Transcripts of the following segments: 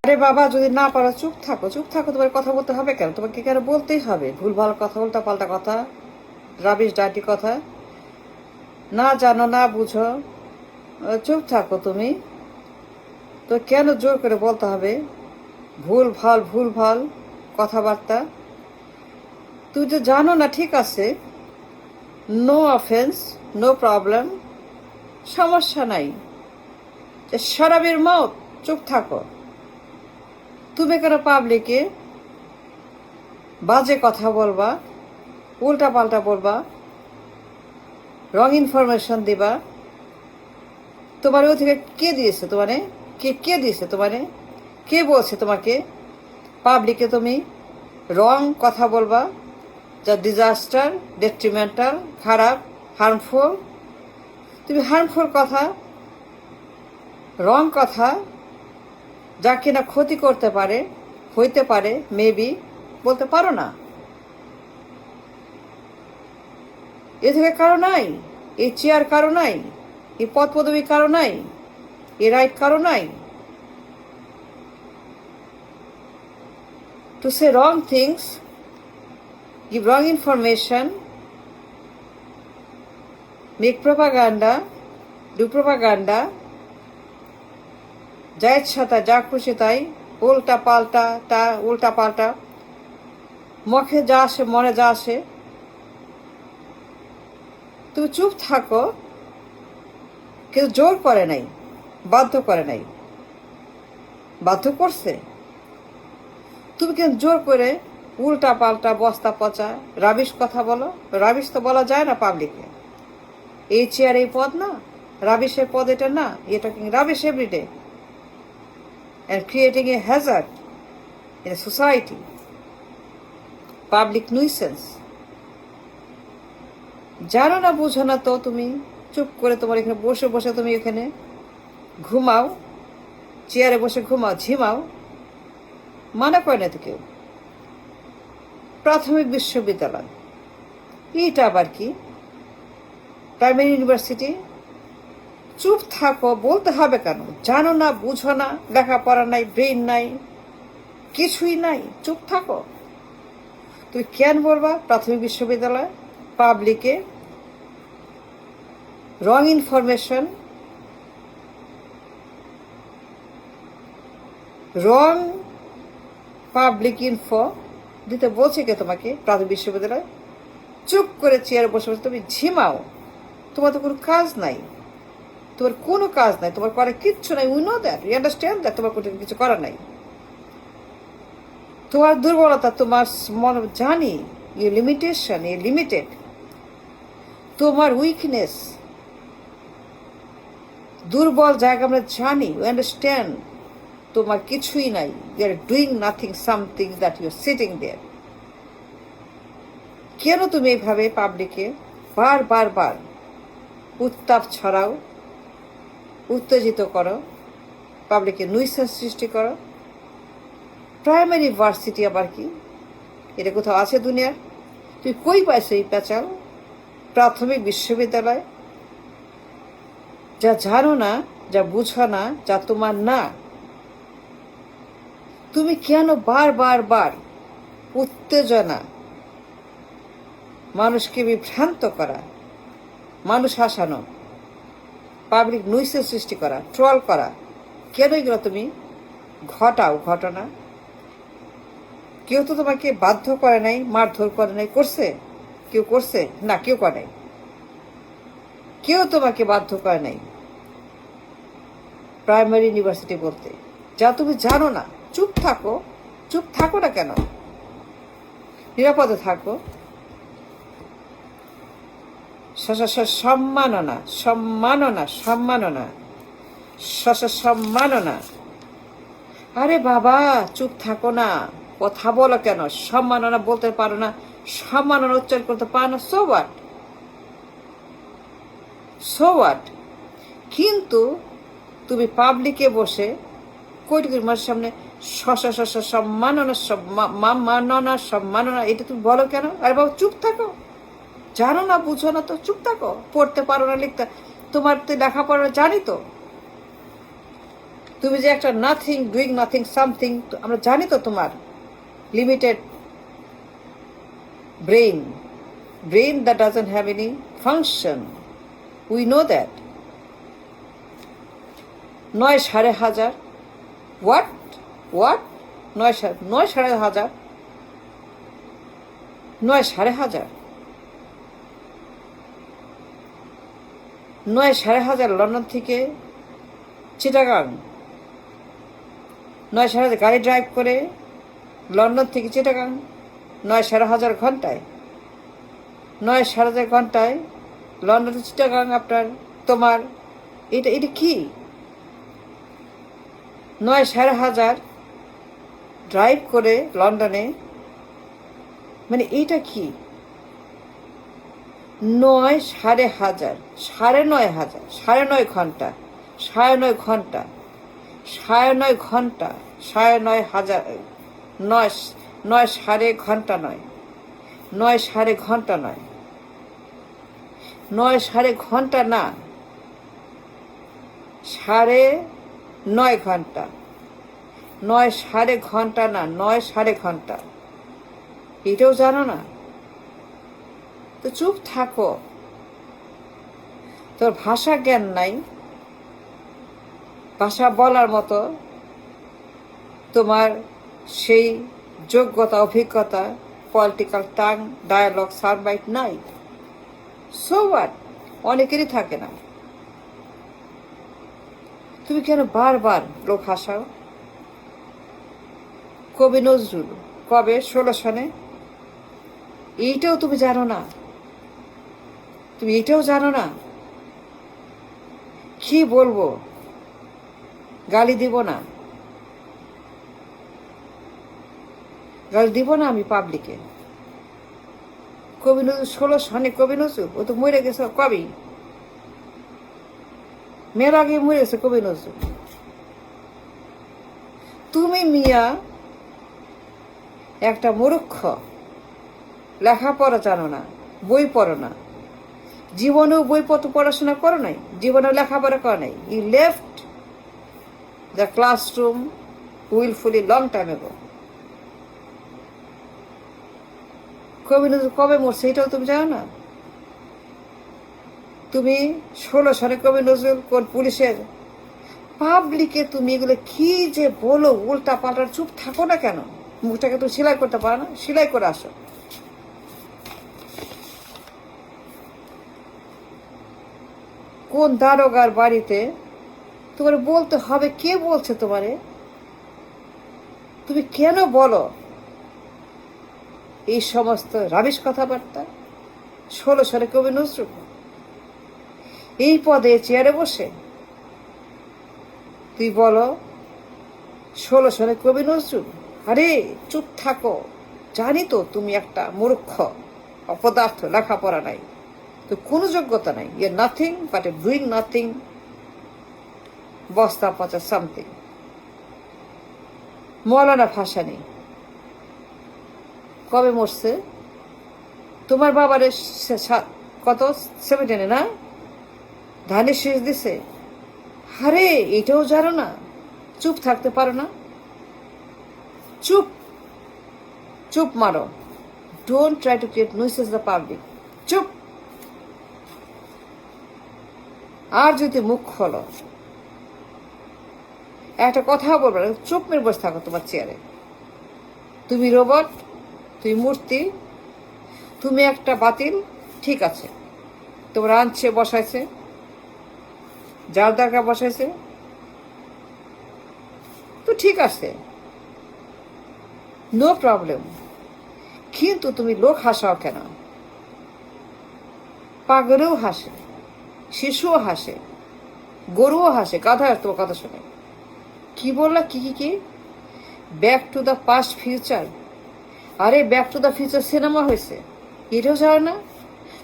আরে বাবা, যদি না পারো চুপ থাকো, চুপ থাকো। তোমার কথা বলতে হবে কেন? তোমাকে কেন বলতেই হবে ভুলভাল কথা, উল্টা পাল্টা কথা, রাবিশ ডাটি কথা? না জানো, না বুঝো, চুপ থাকো তুমি। তো কেন জোর করে বলতে হবে ভুল ভাল কথাবার্তা? তুই তো জানো না, ঠিক আছে, নো অফেন্স, নো প্রবলেম, সমস্যা নাই। শরাবের মাউথ, চুপ থাকো। তুমি কেন পাবলিকে বাজে কথা বলবা, উল্টা পাল্টা বলবা, রং ইনফরমেশন দিবা? তোমার ওই থেকে কে দিয়েছে তোমারে? কে দিয়েছে তোমারে? কে বলছে তোমাকে পাবলিকে তুমি রং কথা বলবা, যা ডিজাস্টার, ডেট্রিমেন্টাল, খারাপ, হার্মফুল? তুমি হার্মফুল কথা, রং কথা, যা কিনা ক্ষতি করতে পারে, হইতে পারে, মেবি, বলতে পারো না? এ থেকে কারো নাই? এই চেয়ার কারো নাই? এই পদ পদবী কারো নাই? এই রাইট কারো নাই? To say wrong things, give wrong information, make propaganda, do propaganda, যা ইচ্ছা তা, যা খুশি তাই, উল্টা পাল্টা, মুখে যা আসে মনে যা আসে। তুমি চুপ থাকো। কেউ জোর করে নাই, বাধ্য করে নাই। বাধ্য করছে? তুমি কেন জোর করে উল্টা পাল্টা, বস্তা পচা, রাবিশ কথা বলো? রাবিশ তো বলা যায় না পাবলিকে। এই চেয়ার, এই পদ না, রাবিশের পদ এটা না। এটা rubbish everyday and creating a hazard in a society, public nuisance. জানো না, বুঝো না, তো তুমি চুপ করে তোমার এখানে বসে বসে তুমি এখানে ঘুমাও, চেয়ারে বসে ঘুমাও, ঝিমাও, মানা করে না তো কেউ। প্রাথমিক বিশ্ববিদ্যালয়, এটা আবার কি প্রাইমারি ইউনিভার্সিটি? চুপ থাকো। বলতে হবে কেন? জানো না, বুঝো না, লেখাপড়া নাই, ব্রেন নাই, কিছুই নাই, চুপ থাকো। তুমি কেন বলবা প্রাথমিক বিশ্ববিদ্যালয় পাবলিকে রং ইনফরমেশন, রং পাবলিক ইনফো দিতে বলছে কে তোমাকে প্রাথমিক বিশ্ববিদ্যালয়? চুপ করে চেয়ারে বসে বসে তুমি ঝিমাও। তোমার তো কোনো কাজ নাই, তোমার কোনো কাজ নাই, তোমার করার কিচ্ছু নাই। We know that, you understand that, তোমার কোনো কিছু করার নাই। তোমার দুর্বলতা, তোমার মন জানি, ইউ লিমিটেশন, ইউ লিমিটেড, তোমার উইকনেস, দুর্বল জায়গা আমরা জানি, ইউ আন্ডারস্ট্যান্ড। তোমার কিছুই নাই, you are doing nothing, something that you are sitting there. কেন তুমি এইভাবে পাবলিকে বার উত্তাপ ছড়াও, উত্তেজিত করো, পাবলিকে নুইসেন্স সৃষ্টি করো? প্রাইমারি ভার্সিটি আবার কি? এটা কোথাও আছে দুনিয়ার? তুই কই পাইছো এই পেঁচাল? প্রাথমিক বিশ্ববিদ্যালয়, যা জানো না, যা বুঝো না, যা তোমার না, তুমি কেন বার উত্তেজনা, মানুষকে বিভ্রান্ত করা, মানুষ হাসানো, পাবলিক নুইসেন্স সৃষ্টি করা, ট্রল করা, কেন এগুলো তুমি ঘটাও? ঘটনা কেউ তো তোমাকে বাধ্য করে নাই, মারধর করে নাই, করছে? কেউ করছে? না, কেউ করে নাই। কেউ তোমাকে বাধ্য করে নাই প্রাইমারি ইউনিভার্সিটি বলতে, যা তুমি জানো না। চুপ থাকো। চুপ থাকো না কেন? নিরাপদে থাকো। সম্মাননা, সম্মাননা, সম্মাননা, সম্মাননা। আরে বাবা, চুপ থাকো না। কথা বলো কেন? সম্মাননা বলতে পারো না, সম্মাননা উচ্চারণ করতে পারো না, সো হোয়াট? So what? কিন্তু তুমি পাবলিকে বসে কোটি কোটি মানুষের সামনে সম্মাননা, সম্মাননা, এটা তুমি বলো কেন? আরে বাবা, চুপ থাকো। জানো না, বুঝো না, তো চুপ থাকো। পড়তে পারো না, লিখতে, তোমার তো লেখাপড়া জানি তো, তুমি যে একটা নাথিং, ডুইং নাথিং, সামথিং, আমরা জানি তো তোমার limited brain, brain that doesn't have any function, we know that. ৯,৫০০, what what ৯,৫০০, ৯,৫০০, ৯,৫০০ London থেকে চিটাগাং, ৯,৫০০ গাড়ি ড্রাইভ করে লন্ডন থেকে চিটাগাং, ৯,৫০০ ঘন্টায়, ৯,৫০০ ঘন্টায় লন্ডন থেকে চিটাগাং আপনার তোমার এটা কি? ৯,৫০০ ড্রাইভ করে লন্ডনে, মানে এইটা কি? ৯,৫০০, ৯,৫০০, ৯.৫ ঘন্টা, ৯.৫ ঘন্টা, ৯.৫ ঘন্টা, ৯,৫০০, ৯.৫ ঘন্টা নয়, ৯.৫ ঘন্টা নয়, ৯.৫ ঘন্টা না, ৯.৫ ঘন্টা, ৯.৫ ঘন্টা না, ৯.৫ ঘন্টা। এটাও জানো না? তো চুপ থাকো, তোর ভাষা জ্ঞান নাই, ভাষা বলার মতো তোমার সেই যোগ্যতা, অভিজ্ঞতা, পলিটিক্যাল টাং, ডায়ালগ, সাউন্ডবাইট নাই। সো হোয়াট, অনেকেরই থাকে না। তুমি কেন বারবার লোক হাসাও? কবি নজরুল কবে ১৬ সনে, এইটাও তুমি জানো না? তুমি এটাও জানো না? কি বলবো? গালি দিব না, গালি দিব না আমি পাবলিকে। কবি নজরুল ১৬ সনে, কবি নজরুল ও তো মরে গেছে কবি, মেয়ের আগে মরে গেছে কবি নজরুল। তুমি মিয়া একটা মূর্খ, লেখাপড়া জানো না, বই পড়ো না, জীবনেও বইপত্র পড়াশোনা করো নাই, জীবনেও লেখাপড়া করো নাই। You left the classroom wilfully long time ago. কবি নজরুল কবে মরছে এটাও তুমি জানো না? তুমি ১৬ সনে কবি নজরুল কোন পুলিশের পাবলিকে তুমি এগুলো কি যে বলো উল্টা পাল্টা, চুপ থাকো না কেন? মুখটাকে তুমি সেলাই করতে পারো না? সেলাই করে আসো। কোন দারোগার বাড়িতে তোমার বলতে হবে? কে বলছে তোমারে? তুমি কেন বলো এই সমস্ত রাবিশ কথাবার্তা? ১৬ সালে কবি নজরুল এই পদে চেয়ারে বসে তুই বলো ১৬ সালে কবি নজরুল? আরে চুপ থাকো, জানি তো তুমি একটা মূর্খ, অপদার্থ, লেখাপড়া নাই, তো কোনো যোগ্যতা নাই। You are nothing but a doing nothing, বস্তা পচা সামথিং। মৌলানা ভাসানী কবে মরছে? তোমার বাবারে কত 70 না, ধানের শেষ দিছে। আরে এটাও জানো না? চুপ থাকতে পারো না? চুপ চুপ মারো। Don't try to create নয়েসেস the public. চুপ। আর যদি মুখ খোলো একটা কথা বলবো না, চুপ মেরে বসে থাকো তোমার চেয়ারে। তুমি রোবট, তুমি মূর্তি, তুমি একটা বাতিল। ঠিক আছে, তোমার আনছে বসাইছে, যার দরকার বসাইছে, তো ঠিক আছে, নো প্রবলেম। কিন্তু তুমি লোক হাসাও কেন? পাগলেও হাসে, শিশুও হাসে, গরুও হাসে, গাধা তোমার কথা শুনে। কি বললা? কি back to the past future? আরে back to the future cinema হয়েছে, এটাও জানো না?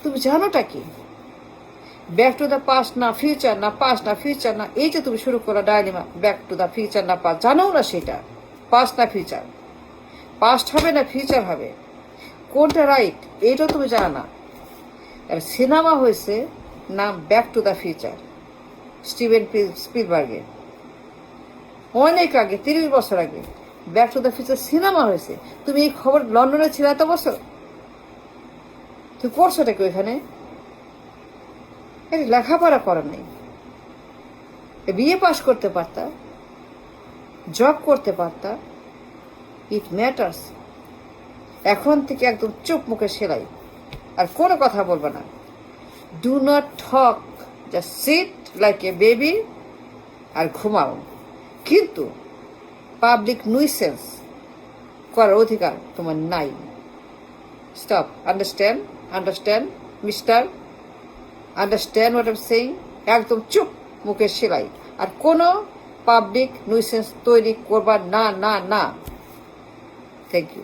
তুমি জানোটা কি? ব্যাক টু দ্য পাস্ট না ফিউচার, না পাস্ট না ফিউচার, না এই যে তুমি শুরু করো dilemma, back to the future না পাস্ট, জানো না সেটা পাস্ট না ফিউচার, পাস্ট হবে না ফিউচার হবে, কোনটা রাইট এইটাও তুমি জানো না। সিনেমা হয়েছে নাম back to the future, Steven স্পিলবার্গের। অনেক আগে, 30 বছর আগে back to the future cinema হয়েছে। তুমি এই খবর লন্ডনে ছিল এত বছর, তুই করছোটা কি ওইখানে? এটা লেখাপড়া করা নেই, বিয়ে পাশ করতে পারতা, জব করতে পারতা। ইট ম্যাটার্স। এখন থেকে একদম চুপ মুখে সেলাই, আর কোনো কথা বলবে না। Do not talk, just sit like a baby আর ঘুমাও। কিন্তু পাবলিক নুইসেন্স করার অধিকার তোমার নাই। Stop. Understand? Understand mister? Understand what I am saying? একদম চুপ মুখে সেলাই, আর কোনো পাবলিক নুইসেন্স তৈরি করবার না, না, না। Thank you.